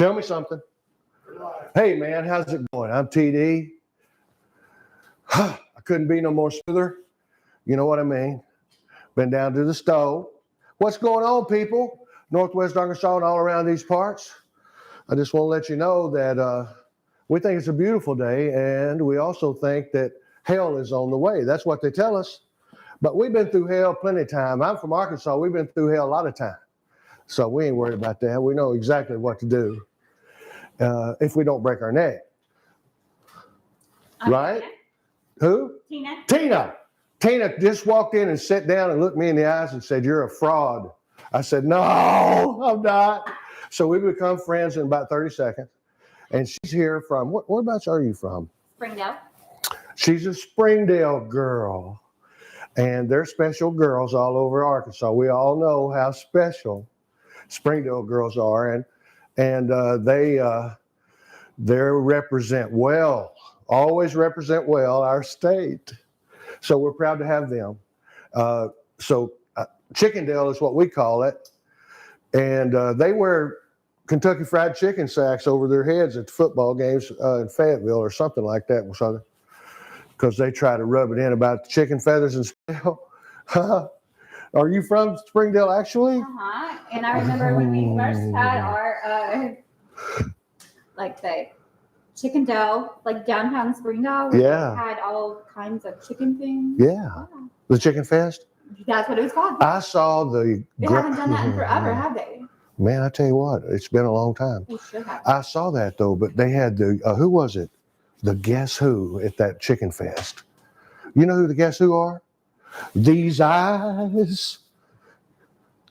Tell me something. Hey, man, how's it going? I'm TD. I couldn't be no more smoother. You know what I mean? Been down to the stove. What's going on, people? Northwest Arkansas and all around these parts. I just want to let you know that we think it's a beautiful day, and we also think that hell is on the way. That's what they tell us. But we've been through hell plenty of time. I'm from Arkansas. We've been through hell a lot of time. So we ain't worried about that. We know exactly what to do if we don't break our neck. Right? Tina. Who? Tina. Tina just walked in and sat down and looked me in the eyes and said, "You're a fraud." I said, "No, I'm not." So we become friends in about 30 seconds. And she's here from, whereabouts are you from? Springdale. She's a Springdale girl. And they're special girls all over Arkansas. We all know how special Springdale girls are. And they represent well, always represent well our state. So we're proud to have them. Chickendale is what we call it. And they wear Kentucky Fried Chicken sacks over their heads at the football games in Fayetteville or something like that, because they try to rub it in about chicken feathers and stuff. Are you from Springdale, actually? Uh-huh. And I remember when we first had our, the chicken dough, like downtown Springdale, where Yeah. we had all kinds of chicken things. Yeah. The Chicken Fest? That's what it was called. I saw the... They haven't done that in forever, have they? Man, I tell you what, it's been a long time. They should have. I saw that, though, but they had the... who was it? The Guess Who at that Chicken Fest. You know who the Guess Who are? These eyes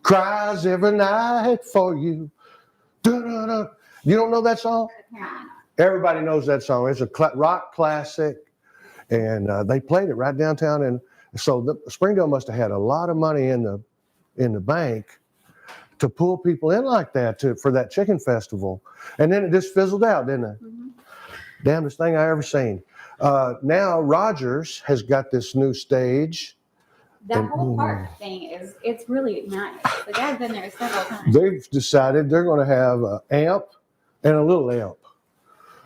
cries every night for you. Da-da-da. You don't know that song? Yeah. Everybody knows that song. It's a rock classic, and they played it right downtown. And so Springdale must have had a lot of money in the bank to pull people in like that for that chicken festival. And then it just fizzled out, didn't it? Mm-hmm. Damnedest thing I ever seen. Now Rogers has got this new stage. That whole park thing it's really nice. Like I've been there several times. They've decided they're going to have an amp and a little amp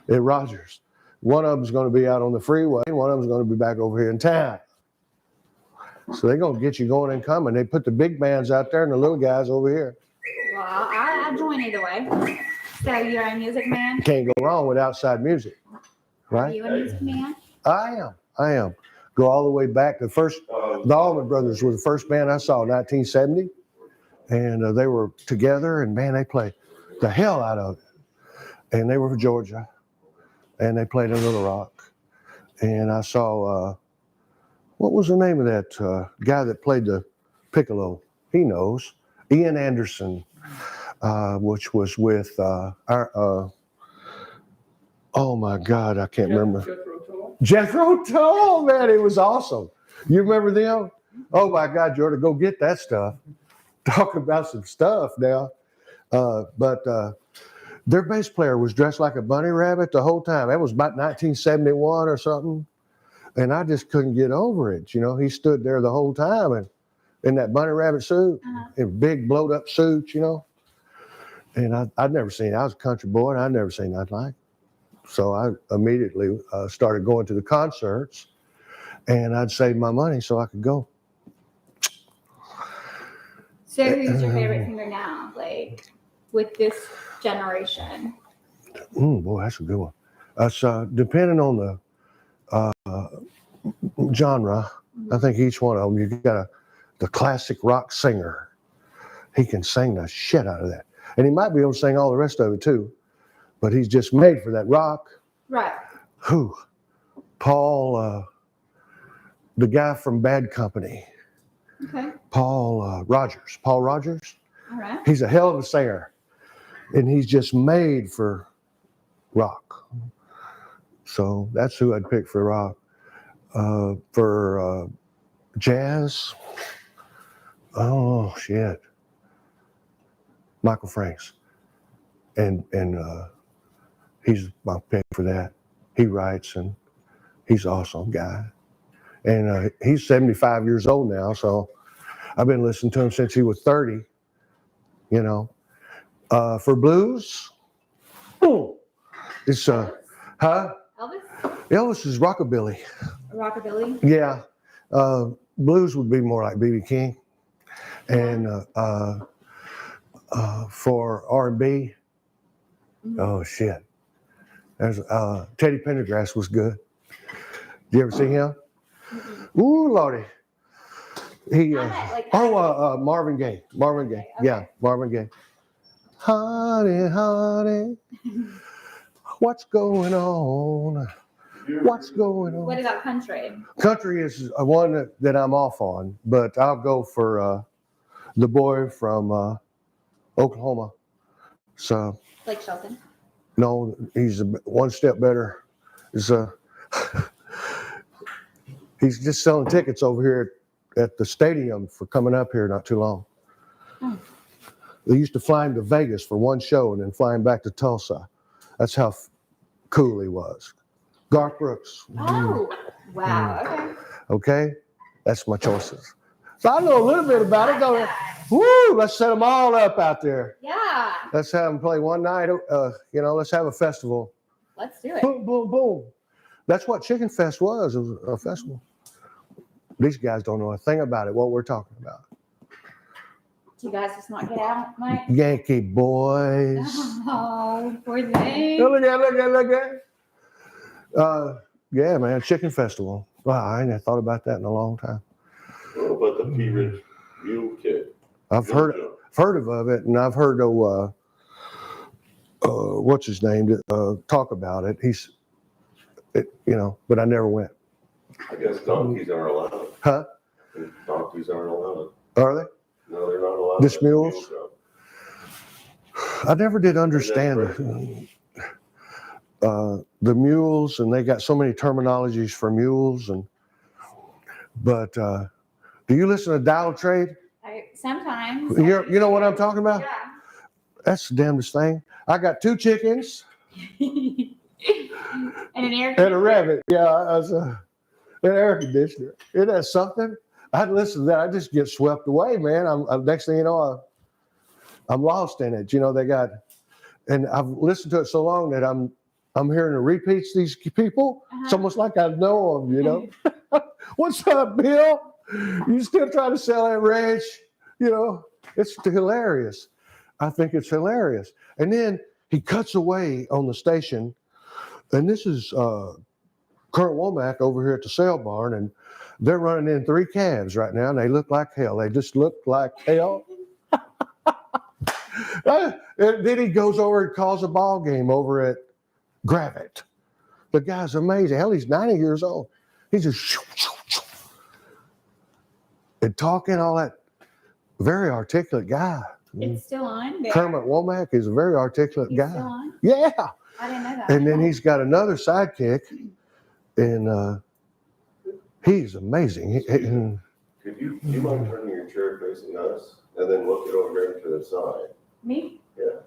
at Rogers. One of them's going to be out on the freeway, and one of them's going to be back over here in town. So they're going to get you going and coming. They put the big bands out there and the little guys over here. Well, I join either way. So you're a music man? Can't go wrong with outside music, right? Are you a music man? I am. Go all the way back to the Allman Brothers were the first band I saw in 1970. And they were together, and man, they played the hell out of it. And they were from Georgia, and they played in Little Rock. And I saw, what was the name of that guy that played the piccolo? He knows. Ian Anderson, which was with oh my God, I can't remember. Jethro Tull, man, it was awesome. You remember them? Oh my God, you ought to go get that stuff. Talk about some stuff now. But their bass player was dressed like a bunny rabbit the whole time. That was about 1971 or something. And I just couldn't get over it. You know, he stood there the whole time and in that bunny rabbit suit, in big blowed up suit, you know. And I'd never seen it. I was a country boy, and I'd never seen nothing like it. So I immediately started going to the concerts, and I'd save my money so I could go. So who's your favorite singer now, like with this generation? Boy, that's a good one. That's depending on the genre. I think each one of them, you got the classic rock singer. He can sing the shit out of that. And he might be able to sing all the rest of it too. But he's just made for that rock. Right. Who? Paul, the guy from Bad Company. Okay. Paul Rogers. Paul Rogers. All right. He's a hell of a singer. And he's just made for rock. So that's who I'd pick for rock. For jazz, oh shit, Michael Franks, and he's my pick for that. He writes and he's an awesome guy, and he's 75 years old now. So I've been listening to him since he was 30. You know, for blues, It's huh? Elvis? Elvis is rockabilly. Rockabilly? Yeah. Blues would be more like B.B. King. And for R&B, oh shit. There's Teddy Pendergrass was good. Did you ever see him? Ooh, Lordy. He Marvin Gaye. Marvin Gaye. Okay. Yeah, Marvin Gaye. Honey, honey, what's going on? What's going on? What about country? Country is one that I'm off on, but I'll go for the boy from Oklahoma. So Blake Shelton. no, he's one step better. He's just selling tickets over here at the stadium for coming up here not too long. Oh. They used to fly him to Vegas for one show and then fly him back to Tulsa. That's how cool he was. Garth Brooks. Oh, wow. Okay. Okay, that's my choices. So I know a little bit about it. Go, woo! Let's set them all up out there. Yeah. Let's have them play one night. Let's have a festival. Let's do it. Boom, boom, boom. That's what Chicken Fest was. It was a festival. These guys don't know a thing about it. What we're talking about. Do you guys just not get out, Mike? Yankee boys. Oh, poor thing. Look at. Yeah, man, Chicken Festival. Wow, I ain't thought about that in a long time. What about the P. Ridge Mule Kid? I've heard of it, and I've heard what's his name talk about it. But I never went. I guess donkeys aren't allowed. Huh? Donkeys aren't allowed. Are they? No, they're not allowed. Just mules? I never did understand the mules, and they got so many terminologies for mules. But do you listen to Dial Trade? Sometimes. You know what I'm talking about? Yeah. That's the damnedest thing. I got 2 chickens And an air and a rabbit. Yeah, an air conditioner. Isn't that something? I'd listen to that. I just get swept away, man. I'm next thing you know, I'm lost in it. And I've listened to it so long that I'm hearing the repeats. These people, It's almost like I know them. What's up, Bill? You still trying to sell that ranch? It's hilarious. I think it's hilarious. And then he cuts away on the station, and this is Colonel Womack over here at the sale barn, and they're running in 3 calves right now, and they look like hell. They just look like hell. And then he goes over and calls a ball game over at Gravett. The guy's amazing. Hell, he's 90 years old. He's just and talking all that. Very articulate guy. It's still on there. Kermit Womack is a very articulate He's guy. still on? Yeah. I didn't know that. And then he's got another sidekick, and he's amazing. Do you mind turning your chair facing us and then look it over there to the side? Me? Yeah.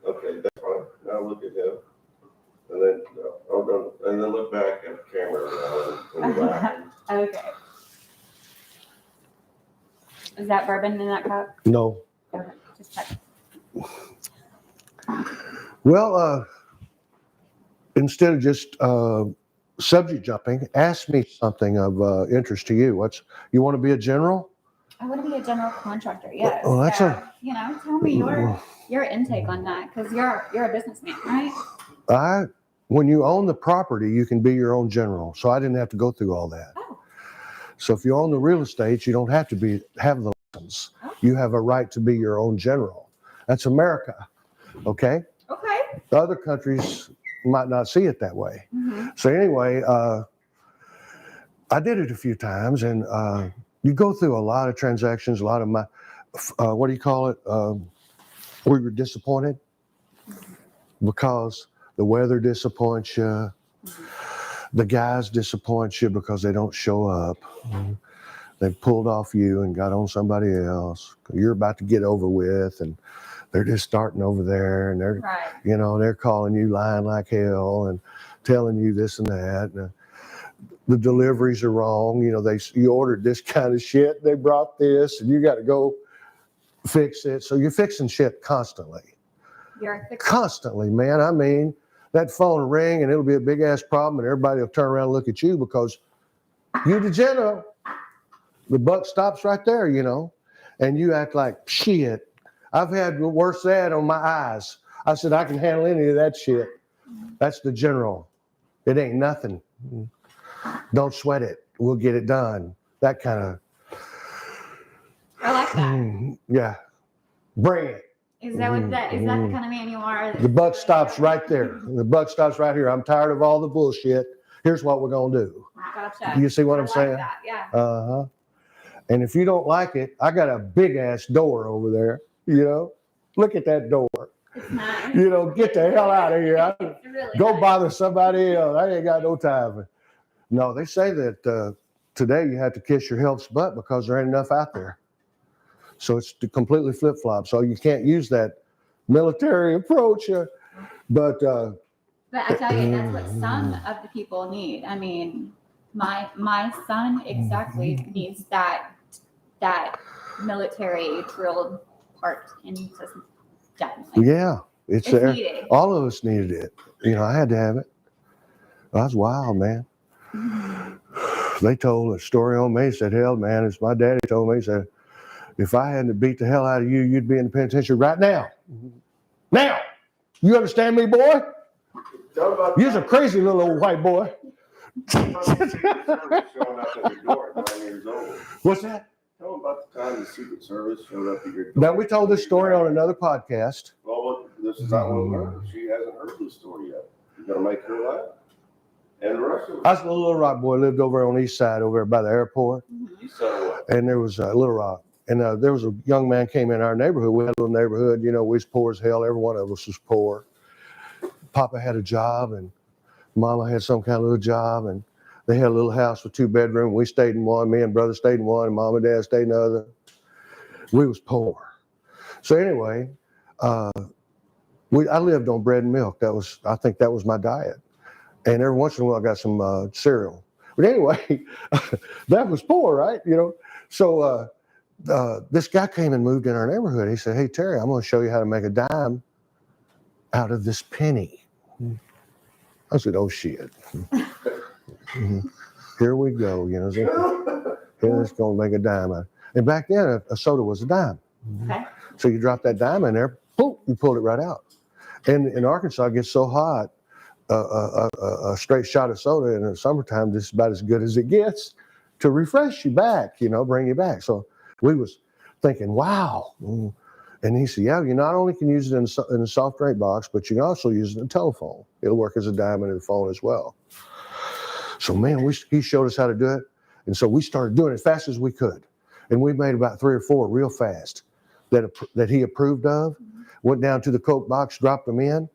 Okay, that's fine. Now look at him. And then look back at the camera and laugh. Okay. Is that bourbon in that cup? No. Okay, just check. Well, instead of just subject jumping, ask me something of interest to you. You want to be a general? I want to be a general contractor. Yes. Well, that's tell me your intake on that, because you're a businessman, right? When you own the property, you can be your own general. So I didn't have to go through all that. Oh. So if you own the real estate, you don't have to have the license. Oh. You have a right to be your own general. That's America. Okay? Okay. The other countries might not see it that way. Mm-hmm. So anyway, I did it a few times, and you go through a lot of transactions, a lot of my, what do you call it? We were disappointed because the weather disappoints you. The guys disappoint you because they don't show up. They've pulled off you and got on somebody else. You're about to get over with, and they're just starting over there, and they're, they're calling you lying like hell and telling you this and that. And the deliveries are wrong. You ordered this kind of shit. They brought this, and you got to go fix it. So you're fixing shit constantly. You're the Constantly, man. I mean, that phone will ring and it'll be a big ass problem, and everybody will turn around and look at you because you the general. The buck stops right there, and you act like shit. I've had worse than that on my eyes. I said, I can handle any of that shit. That's the general. It ain't nothing. Don't sweat it. We'll get it done. That kind of. I like that. Yeah. Bring it. Is that what that is? That the kind of man you are? The buck stops right there. The buck stops right here. I'm tired of all the bullshit. Here's what we're going to do. Gotcha. You see what I'm like saying? That, yeah. Uh-huh. And if you don't like it, I got a big ass door over there. Look at that door. It's nice. Get the hell out of here. It's really Go nice. bother somebody else. I ain't got no time. No, they say that today you have to kiss your help's butt because there ain't enough out there. So it's completely flip flop. So you can't use that military approach. But I tell you, that's what some of the people need. I mean, my son exactly needs that military drilled part in his system. Definitely. yeah, it's It's there. needed. All of us needed it. I had to have it. That's wild, man. They told a story on me. Said, hell, man, it's my daddy told me. He said, if I hadn't beat the hell out of you, you'd be in the penitentiary right now. Now, you understand me, boy? You're a crazy little old white boy. Showing up at your door at 9 years old. What's that? Tell them about the time the Secret Service showed up at your door. Now, we told this story on another podcast. Well, this is not one of her. She hasn't heard this story yet. You gotta make her laugh. And the rest of I was a little rock boy, lived over on the east side over there by the airport. You said what? And there was Little Rock. And there was a young man came in our neighborhood. We had a little neighborhood, we was poor as hell. Every one of us was poor. Papa had a job and Mama had some kind of little job, and they had a little house with 2 bedrooms. We stayed in one. Me and brother stayed in one, and Mom and Dad stayed in the other. We was poor. So anyway, I lived on bread and milk. I think that was my diet. And every once in a while I got some cereal. But anyway, that was poor, right? So this guy came and moved in our neighborhood. He said, hey, Terry, I'm going to show you how to make a dime out of this penny. I said, oh, shit. Here we go. Here's going to make a dime. And back then, a soda was a dime. Okay. So you drop that dime in there, boom, you pull it right out. And in Arkansas, it gets so hot, a straight shot of soda in the summertime, this is about as good as it gets to refresh you back, bring you back. So we was thinking, wow. And he said, yeah, you not only can use it in a soft drink box, but you can also use it in a telephone. It'll work as a dime in a phone as well. So, man, he showed us how to do it. And so we started doing it as fast as we could. And we made about 3 or 4 real fast that he approved of. Went down to the Coke box, dropped them in,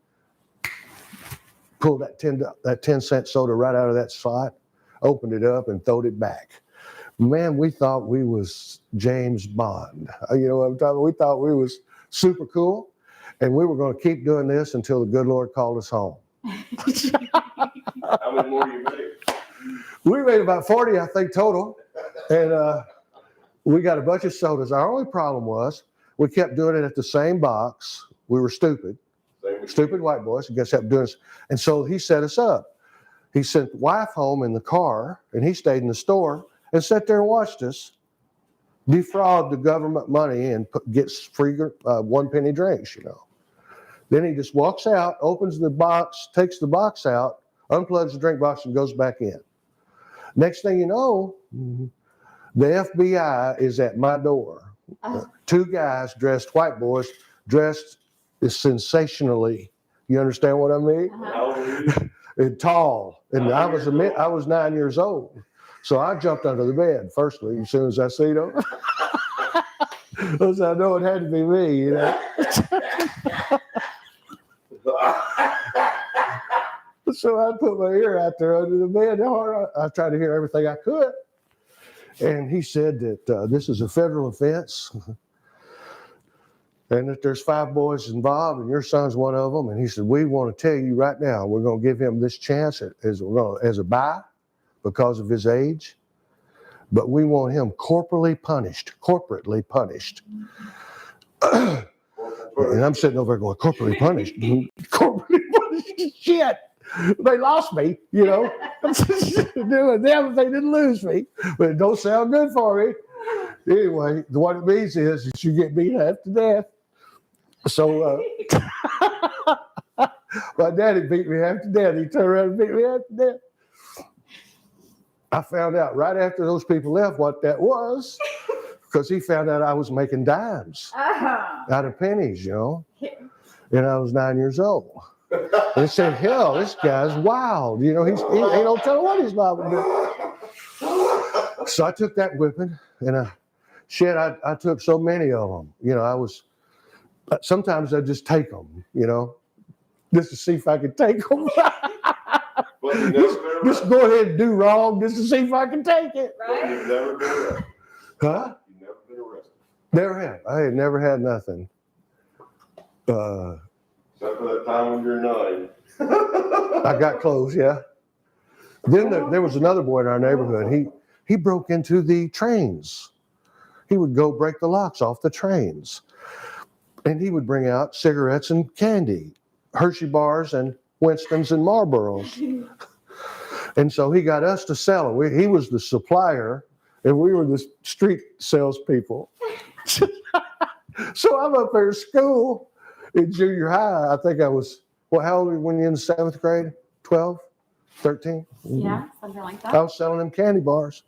pulled that 10-cent soda right out of that slot, opened it up, and throwed it back. Man, we thought we was James Bond. You know what I'm talking about? We thought we was super cool, and we were going to keep doing this until the good Lord called us home. How many more do you make? We made about 40, I think, total, and we got a bunch of sodas. Our only problem was we kept doing it at the same box. We were stupid white boys. And kept doing it. And so he set us up. He sent wife home in the car, and he stayed in the store and sat there and watched us defraud the government money and get free 1-penny drinks, Then he just walks out, opens the box, takes the box out, unplugs the drink box, and goes back in. Next thing you know, the FBI is at my door. 2 guys white boys, dressed sensationally. You understand what I mean? And tall. And I was 9 years old. So I jumped under the bed, firstly, as soon as I see them. Because I know it had to be me, So I put my ear out there under the bed. I tried to hear everything I could. And he said that this is a federal offense and that there's 5 boys involved and your son's one of them. And he said, we want to tell you right now, we're going to give him this chance as a bye because of his age, but we want him corporately punished. And I'm sitting over there going, corporally punished. Corporally punished, shit. They lost me, you know. Doing them if they didn't lose me. But it don't sound good for me. Anyway, what it means is that you get beat half to death. So my daddy beat me half to death. He turned around and beat me half to death. I found out right after those people left what that was, because he found out I was making dimes out of pennies, you know. And I was 9 years old. And he said, hell, this guy's wild. You know, he ain't no telling what he's about to do. So I took that whipping, and I took so many of them. You know, sometimes I just take them, you know, just to see if I could take them. But you've never been Just go ahead and do wrong just to see if I can take it. But you've never been arrested. Huh? You've never been arrested. Never have. I had never had nothing. Except for that time when you're 9. I got close, yeah. Then there was another boy in our neighborhood. He broke into the trains. He would go break the locks off the trains. And he would bring out cigarettes and candy, Hershey bars and Winstons and Marlboros. And so he got us to sell them. He was the supplier, and we were the street salespeople. So I'm up there at school in junior high. I think I was, how old were you when you were in the 7th grade? 12, 13? Yeah, something like I that. was selling them candy bars.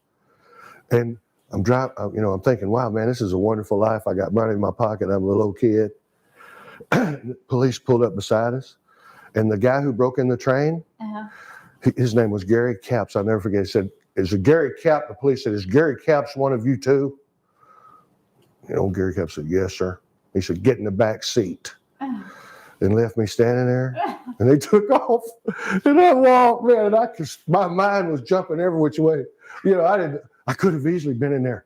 And I'm driving, you know, I'm thinking, wow, man, this is a wonderful life. I got money in my pocket. I'm a little kid. Police pulled up beside us. And the guy who broke in the train, his name was Gary Capps. I'll never forget. He said, is it Gary Capps? The police said, is Gary Capps one of you two? You know, Gary Capps said, yes, sir. He said, get in the back seat. And left me standing there. And they took off. And I walked, man, and my mind was jumping every which way. You know, I could have easily been in there.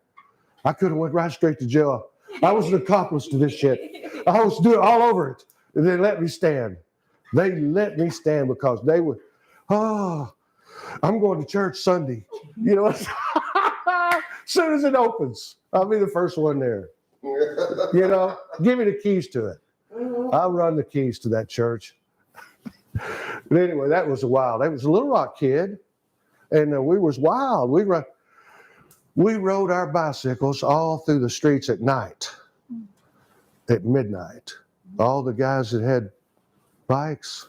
I could have went right straight to jail. I was an accomplice to this shit. I was doing all over it. And they let me stand. They let me stand because they would, I'm going to church Sunday. You know, as soon as it opens, I'll be the first one there. You know, give me the keys to it. I'll run the keys to that church. But anyway, that was wild. That was a Little Rock kid. And we was wild. We rode our bicycles all through the streets at night, at midnight. All the guys that had bikes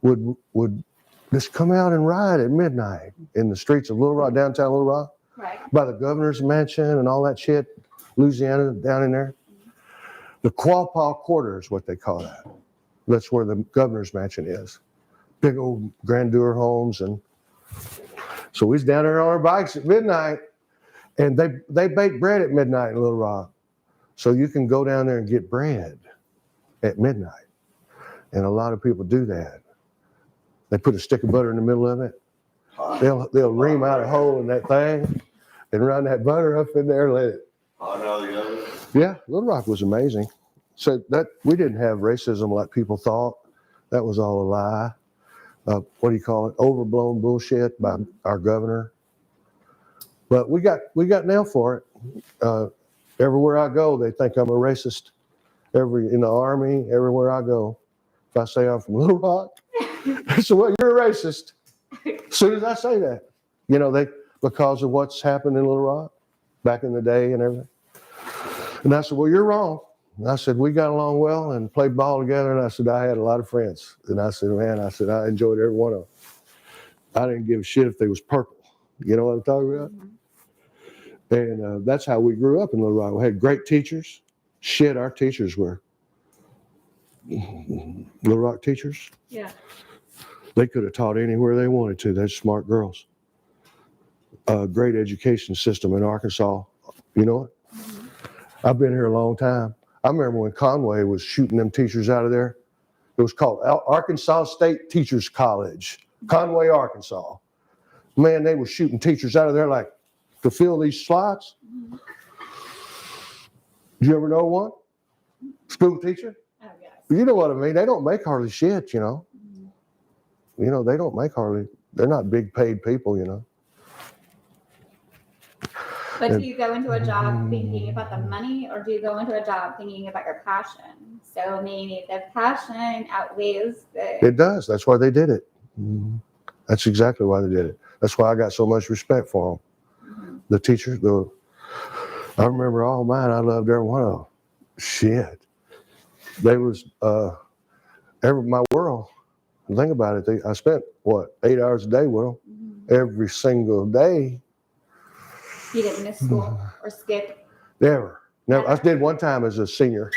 would just come out and ride at midnight in the streets of Little Rock, downtown Little Rock, by the governor's mansion and all that shit, Louisiana, down in there. The Quapaw Quarter is what they call that. That's where the governor's mansion is. Big old grandeur homes. And so we was down there on our bikes at midnight, and they bake bread at midnight in Little Rock. So you can go down there and get bread at midnight. And a lot of people do that. They put a stick of butter in the middle of it. They'll ream out a hole in that thing and run that butter up in there and let it. Yeah, Little Rock was amazing. So that we didn't have racism like people thought. That was all a lie. What do you call it? Overblown bullshit by our governor. But we got nailed for it. Everywhere I go, they think I'm a racist. In the Army, everywhere I go, if I say I'm from Little Rock, they say, well, you're a racist. As soon as I say that, you know, because of what's happened in Little Rock back in the day and everything. And I said, well, you're wrong. And I said, we got along well and played ball together. And I said, I had a lot of friends. And I said, man, I enjoyed every one of them. I didn't give a shit if they was purple. You know what I'm talking about? And that's how we grew up in Little Rock. We had great teachers. Shit, our teachers were Little Rock teachers. Yeah. They could have taught anywhere they wanted to. They're smart girls. Great education system in Arkansas. You know what? I've been here a long time. I remember when Conway was shooting them teachers out of there. It was called Arkansas State Teachers College, Conway, Arkansas. Man, they were shooting teachers out of there like to fill these slots. Did you ever know one? School teacher? Oh, yes. You know what I mean? They don't make hardly shit, you know. You know, they don't make hardly, they're not big paid people, you know. But do you go into a job thinking about the money, or do you go into a job thinking about your passion? So maybe the passion outweighs the. It does. That's why they did it. That's exactly why they did it. That's why I got so much respect for them. The teachers, I remember all mine. I loved every one of them. Shit. They was my world. Think about it. I spent 8 hours a day with them every single day. You didn't miss school or skip? Never. I did one time as a senior.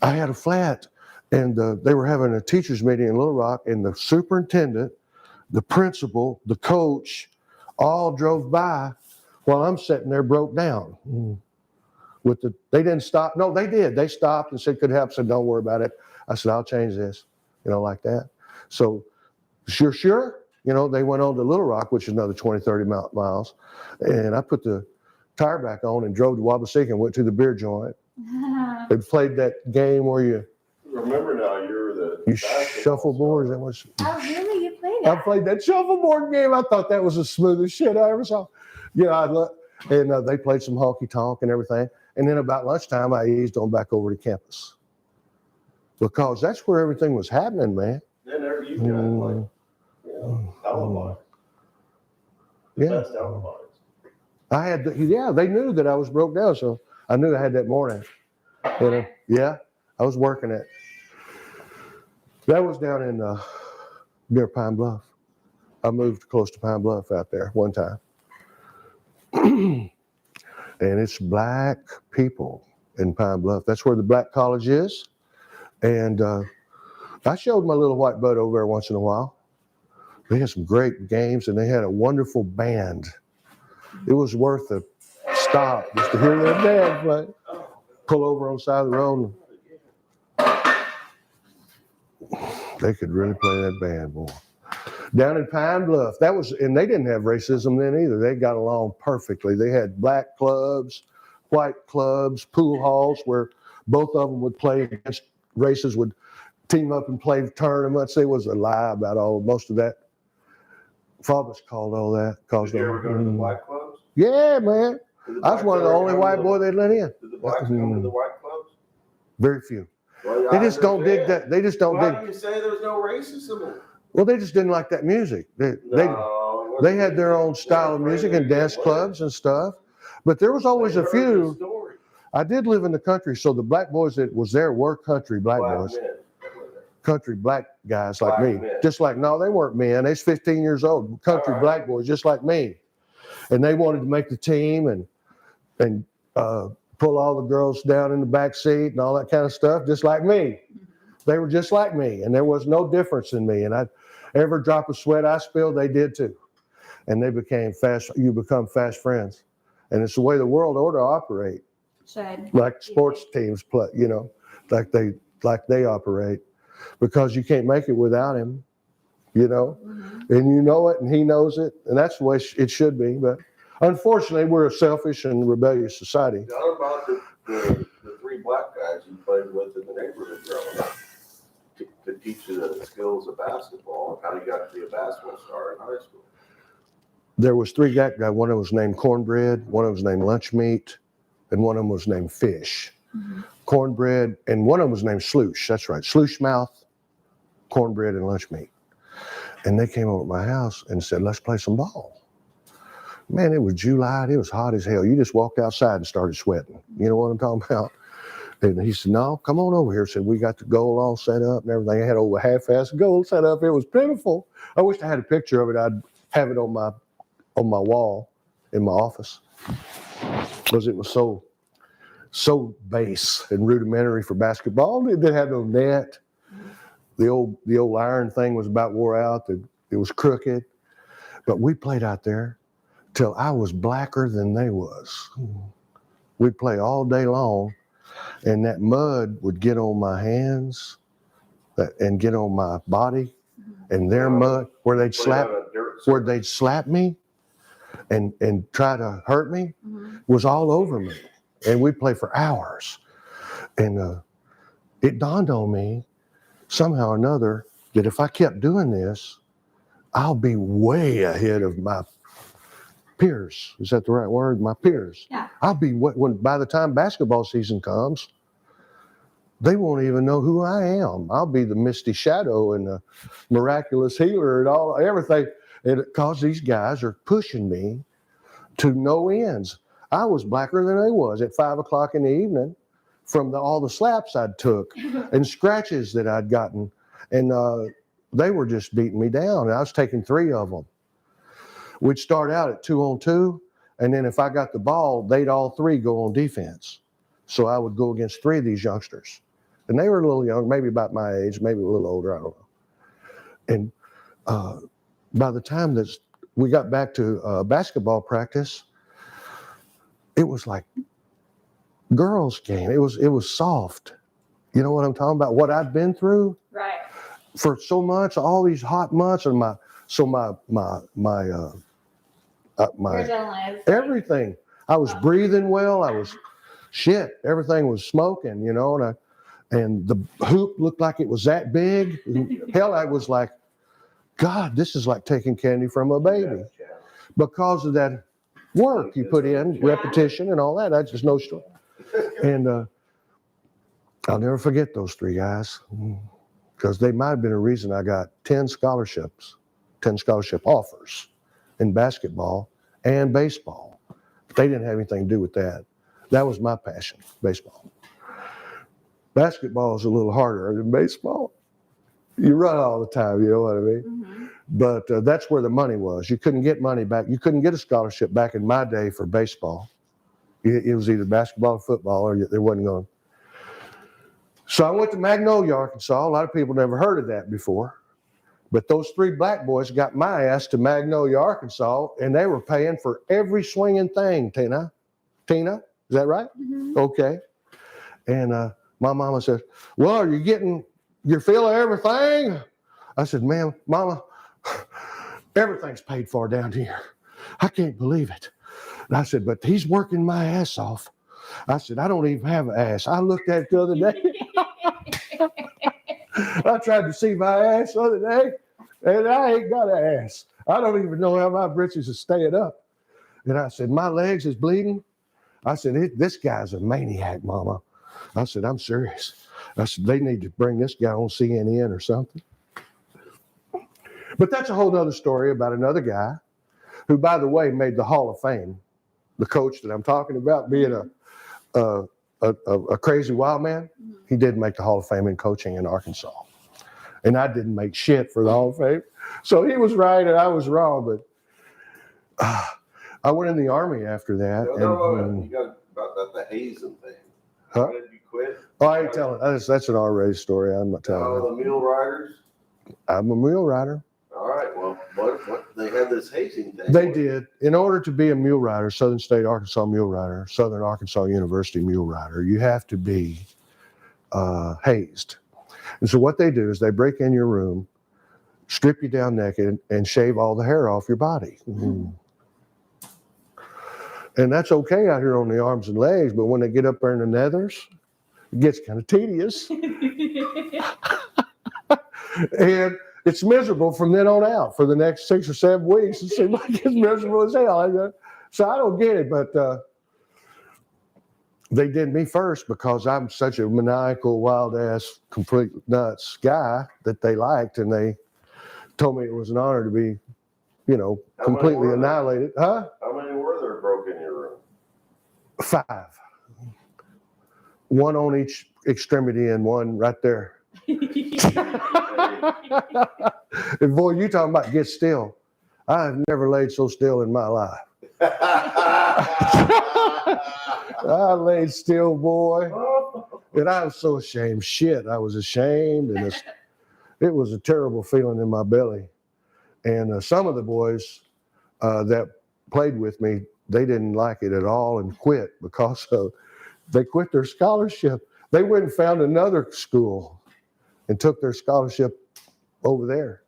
I had a flat, and they were having a teachers meeting in Little Rock, and the superintendent, the principal, the coach, all drove by while I'm sitting there broke down. They didn't stop. No, they did. They stopped and said, could help. I said, don't worry about it. I said, I'll change this, like that. So, sure. They went on to Little Rock, which is another 20, 30 miles. And I put the tire back on and drove to Wabaseka and went to the beer joint. And played that game where you Remember now, you're the shuffleboard. Is that what? Oh, really? You played that? I played that shuffleboard game. I thought that was the smoothest shit I ever saw. And they played some honky tonk and everything. And then about lunchtime, I eased on back over to campus because that's where everything was happening, man. Then you got alibis. The best alibis. I had, they knew that I was broke down, so I knew I had that morning. I was working it. That was down in near Pine Bluff. I moved close to Pine Bluff out there one time. And it's black people in Pine Bluff. That's where the black college is. And I showed my little white butt over there once in a while. They had some great games, and they had a wonderful band. It was worth a stop just to hear their band play. Pull over on the side of the road. They could really play that band, boy. Down in Pine Bluff, and they didn't have racism then either. They got along perfectly. They had black clubs, white clubs, pool halls where both of them would play against races, would team up and play tournaments. There was a lie about most of that. Fathers called all that. Did you ever go to the white clubs? Yeah, man. I was one of the only white boys they let in. Did the blacks come to the white clubs? Very few. Well, They just don't dig that. They just don't dig. Why do you say there's no racism? Well, they just didn't like that music. They had their own style of music and dance clubs and stuff. But there was always a few. I did live in the country, so the black boys that was there were country black boys. Country black guys like me. Just like, no, they weren't men. They was 15 years old. Country black boys just like me. And they wanted to make the team and pull all the girls down in the back seat and all that kind of stuff, just like me. They were just like me, and there was no difference in me. And every drop of sweat I spilled, they did too. And they became you become fast friends. And it's the way the world order operate. Like sports teams play, like they operate. Because you can't make it without him, and you know it, and he knows it, and that's the way it should be. But unfortunately, we're a selfish and rebellious society. How about the three black guys you played with in the neighborhood growing up to teach you the skills of basketball and how you got to be a basketball star in high school? There was three black guys. One of them was named Cornbread, one of them was named Lunch Meat, and one of them was named Fish. Cornbread, and one of them was named Sloosh. That's right, Sloosh Mouth, Cornbread, and Lunch Meat. And they came over to my house and said, let's play some ball. Man, it was July. It was hot as hell. You just walked outside and started sweating. You know what I'm talking about? And he said, no, come on over here. Said, we got the goal all set up and everything. I had over half-assed goal set up. It was pitiful. I wish I had a picture of it. I'd have it on my wall in my office because it was so base and rudimentary for basketball. It didn't have no net. The old iron thing was about wore out. It was crooked. But we played out there till I was blacker than they was. We'd play all day long, and that mud would get on my hands and get on my body, and their mud where they'd slap me and try to hurt me was all over me. And we'd play for hours. And it dawned on me somehow or another that if I kept doing this, I'll be way ahead of my peers. Is that the right word? My peers. Yeah. I'll be when by the time basketball season comes, they won't even know who I am. I'll be the misty shadow and the miraculous healer and everything. And because these guys are pushing me to no ends. I was blacker than they was at 5 o'clock in the evening from all the slaps I'd took and scratches that I'd gotten. And they were just beating me down. And I was taking 3 of them. We'd start out at 2-on-2. And then if I got the ball, they'd all 3 go on defense. So I would go against 3 of these youngsters. And they were a little young, maybe about my age, maybe a little older, I don't know. And by the time that we got back to basketball practice, it was like girls' game. It was soft. You know what I'm talking about? What I've been through Right. for so much, all these hot months, and my Your adrenaline is everything. I was breathing well. Everything was smoking, you know, and the hoop looked like it was that big. Hell, I was like, God, this is like taking candy from a baby because of that work you put in, repetition and all that. That's just no story. And I'll never forget those 3 guys because they might have been a reason I got 10 scholarship offers in basketball and baseball. But they didn't have anything to do with that. That was my passion, baseball. Basketball is a little harder than baseball. You run all the time, you know what I mean? Mm-hmm. But that's where the money was. You couldn't get money back. You couldn't get a scholarship back in my day for baseball. It was either basketball or football, or there wasn't going. So I went to Magnolia, Arkansas. A lot of people never heard of that before. But those 3 black boys got my ass to Magnolia, Arkansas, and they were paying for every swinging thing, Tina, is that right? Mm-hmm. Okay. And my mama says, well, are you getting your fill of everything? I said, ma'am, mama, everything's paid for down here. I can't believe it. And I said, but he's working my ass off. I said, I don't even have an ass. I looked at it the other day. I tried to see my ass the other day, and I ain't got an ass. I don't even know how my britches are staying up. And I said, my legs is bleeding. I said, this guy's a maniac, mama. I said, I'm serious. I said, they need to bring this guy on CNN or something. But that's a whole other story about another guy who, by the way, made the Hall of Fame. The coach that I'm talking about being a crazy wild man, he did make the Hall of Fame in coaching in Arkansas. And I didn't make shit for the Hall of Fame. So he was right and I was wrong. But I went in the Army after that. You got about the hazing thing. Huh? Why did you quit? Oh, I ain't telling. That's an R-rated story. I'm not telling. Oh, the mule riders? I'm a mule rider. All right, well, what they had this hazing thing. They did. In order to be a mule rider, Southern State Arkansas mule rider, Southern Arkansas University mule rider, you have to be hazed. And so what they do is they break in your room, strip you down naked, and shave all the hair off your body. Mm-hmm. And that's okay out here on the arms and legs, but when they get up there in the nethers, it gets kind of tedious. And it's miserable from then on out for the next 6 or 7 weeks. It seems like it's miserable as hell. So I don't get it, but they did me first because I'm such a maniacal, wild ass, complete nuts guy that they liked, and they told me it was an honor to be, completely annihilated. Huh? How many were there broke in your room? 5. 1 on each extremity and 1 right there. And boy, you talking about get still. I have never laid so still in my life. I laid still, boy. And I was so ashamed. Shit, I was ashamed. And it was a terrible feeling in my belly. And some of the boys that played with me, they didn't like it at all and quit because they quit their scholarship. They went and found another school and took their scholarship over there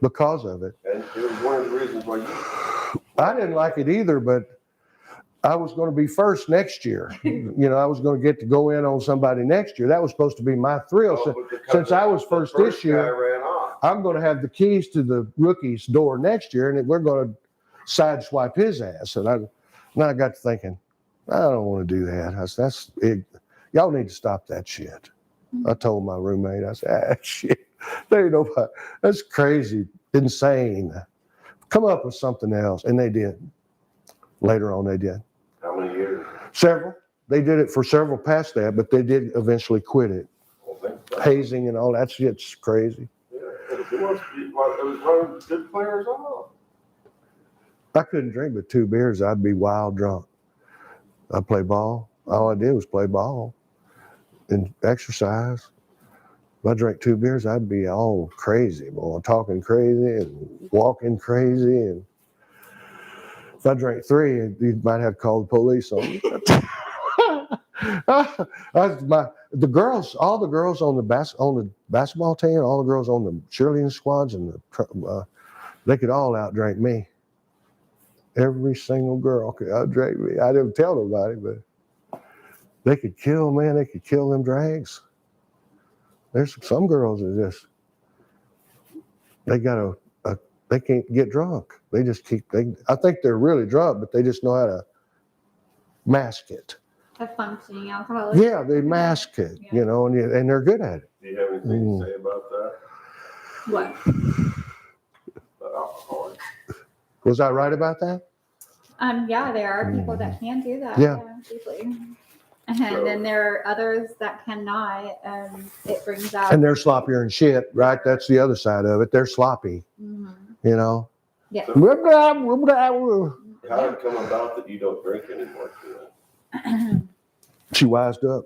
because of it. And it was one of the reasons why I didn't like it either, but I was going to be first next year. I was going to get to go in on somebody next year. That was supposed to be my thrill. Since I was first this year, I'm going to have the keys to the rookies' door next year, and we're going to sideswipe his ass. And I got to thinking, I don't want to do that. I said, that's it. Y'all need to stop that shit. I told my roommate, I said, shit, there ain't nobody. That's crazy, insane. Come up with something else. And they did. Later on, they did. How many years? Several. They did it for several past that, but they did eventually quit it. Well, thank God. Hazing and all that shit's crazy. Yeah, it was running good players off. I couldn't drink but 2 beers. I'd be wild drunk. I'd play ball. All I did was play ball and exercise. If I drank 2 beers, I'd be all crazy, boy, talking crazy and walking crazy. And if I drank 3, you might have to call the police on me. The girls, all the girls on the basketball team, all the girls on the cheerleading squads, and they could all outdrink me. Every single girl could outdrink me. I didn't tell nobody, but they could kill, man. They could kill them drags. There's some girls that just they can't get drunk. They just I think they're really drunk, but they just know how to mask it. A functioning alcoholic. Yeah, they mask it, Yeah. you know, and they're good at it. Do you have anything to say about that? What? About alcohol? Was I right about that? Yeah, there are people that can do that. Yeah. Deeply. And then there are others that cannot. It brings out. And they're sloppier and shit, right? That's the other side of it. They're sloppy, Mhm. you know. Yeah. How did it come about that you don't drink anymore? She wised up.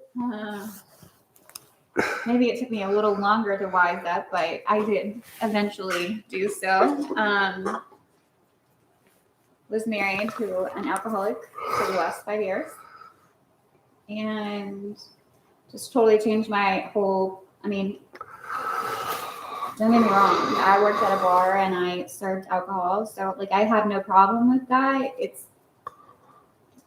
Maybe it took me a little longer to wise up, but I did eventually do so. Was married to an alcoholic for the last 5 years, and just totally changed my whole. I mean, don't get me wrong. I worked at a bar and I served alcohol, so like I have no problem with that. It's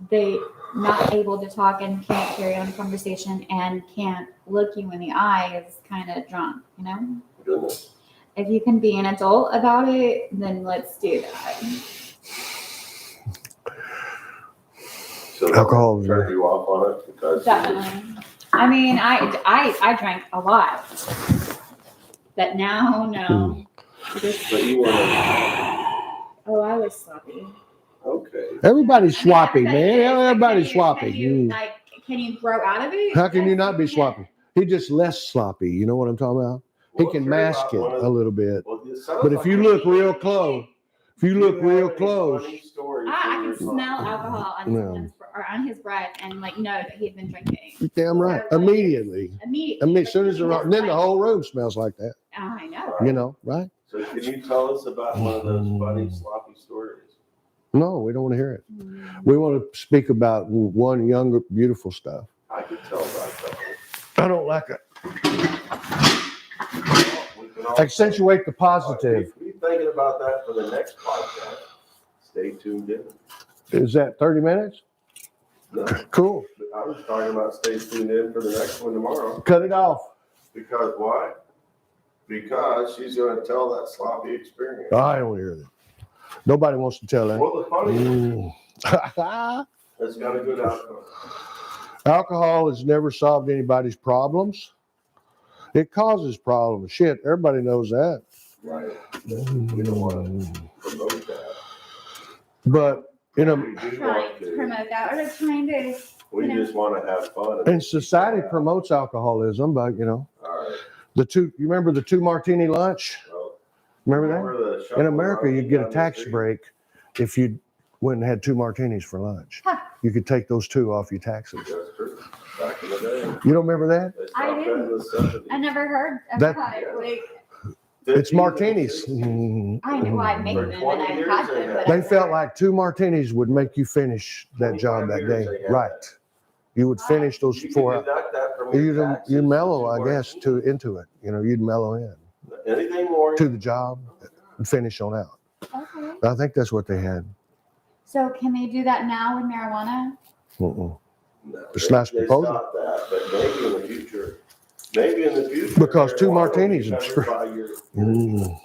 they not able to talk and can't carry on a conversation and can't look you in the eye is kind of drunk, you know? Goodness. If you can be an adult about it, then let's do that. So Alcohol turned you off on it because Definitely. I mean, I drank a lot, but now, no. Just, But you weren't I was sloppy. okay. Everybody's sloppy, But man. it's like, Everybody's can sloppy. you, like, can you grow out of it? How can you not be Yes, you sloppy? He just less sloppy. You know what I'm talking about? He can mask it a little bit. But if you look real close, I can smell alcohol on someone's or on his breath and like know that he'd been drinking. you're damn right. So, like, Immediately. I mean, as soon as they're on, then the whole room smells like that. I know. You know, right? So can you tell us about one of those funny sloppy stories? No, we don't want to hear it. We want to speak about one younger, beautiful stuff. I could tell about that. I don't like it. Accentuate the positive. Be thinking about that for the next podcast. Stay tuned in. Is that 30 minutes? No, Cool. I was talking about stay tuned in for the next one tomorrow. Cut it off. Because why? Because she's going to tell that sloppy experience. I don't hear that. Nobody wants to tell that. Well, the funny Mm. it's got a good outcome. Alcohol has never solved anybody's problems. It causes problems. Shit, everybody knows that. Right. We don't want to promote that. But you know, We do Trying want to to. promote that or trying to. We just want to have fun. and society promotes alcoholism, but you know, All right. you remember the 2 martini lunch? Well, Remember that? the shuffle In America, around you'd get a down the tax street? break if you went and had 2 martinis for lunch. Huh. You could take those 2 off your taxes. That's true. Back in the day. You don't remember that? They I stopped that in the 70s. I never heard of That- that. Like, It's 50s and martinis. 60s. Mm. I knew I'd make For them and 20 I years had they them, had- but They I felt never- like 2 martinis would make you finish that job 25 that years day. they had Right. that. You would finish those You could 4. deduct that from your You taxes mellow, if you I guess, weren't- into it. You know, you'd mellow in Anything more? to the job and finish on out. Okay. I think that's what they had. So can they do that now with marijuana? Mm-mm. No, It's nice they proposal. stopped that, but maybe in the future. Maybe in the future. Because 2 marijuana will be martinis is covered free. by your- Mm.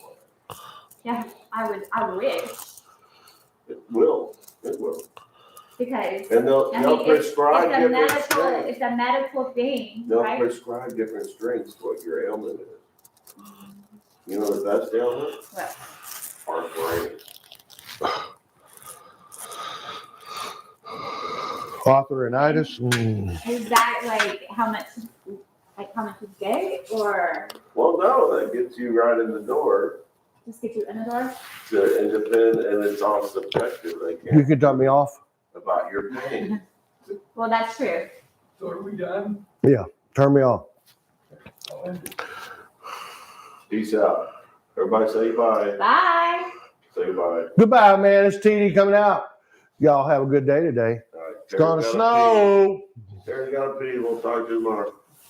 Yeah, I wish. will. It will. Because And they'll prescribe different it's strengths. a medical thing, They'll right? prescribe different strengths to what your ailment is. You know the best ailment? What? Arthritis. Arthritis. Is that like how much you get, or Well, no, that gets you right in the door. just get you in the door? And it's all subjective. They You can't can turn me off. about your pain. Well, that's true. So are we done? Turn me off. I'll end it. Peace out. Everybody say bye. Bye. Say bye. Goodbye, man. It's TD coming out. Y'all have a good day today. All right. It's gonna snow. Terry's got a pee. We'll talk to you tomorrow.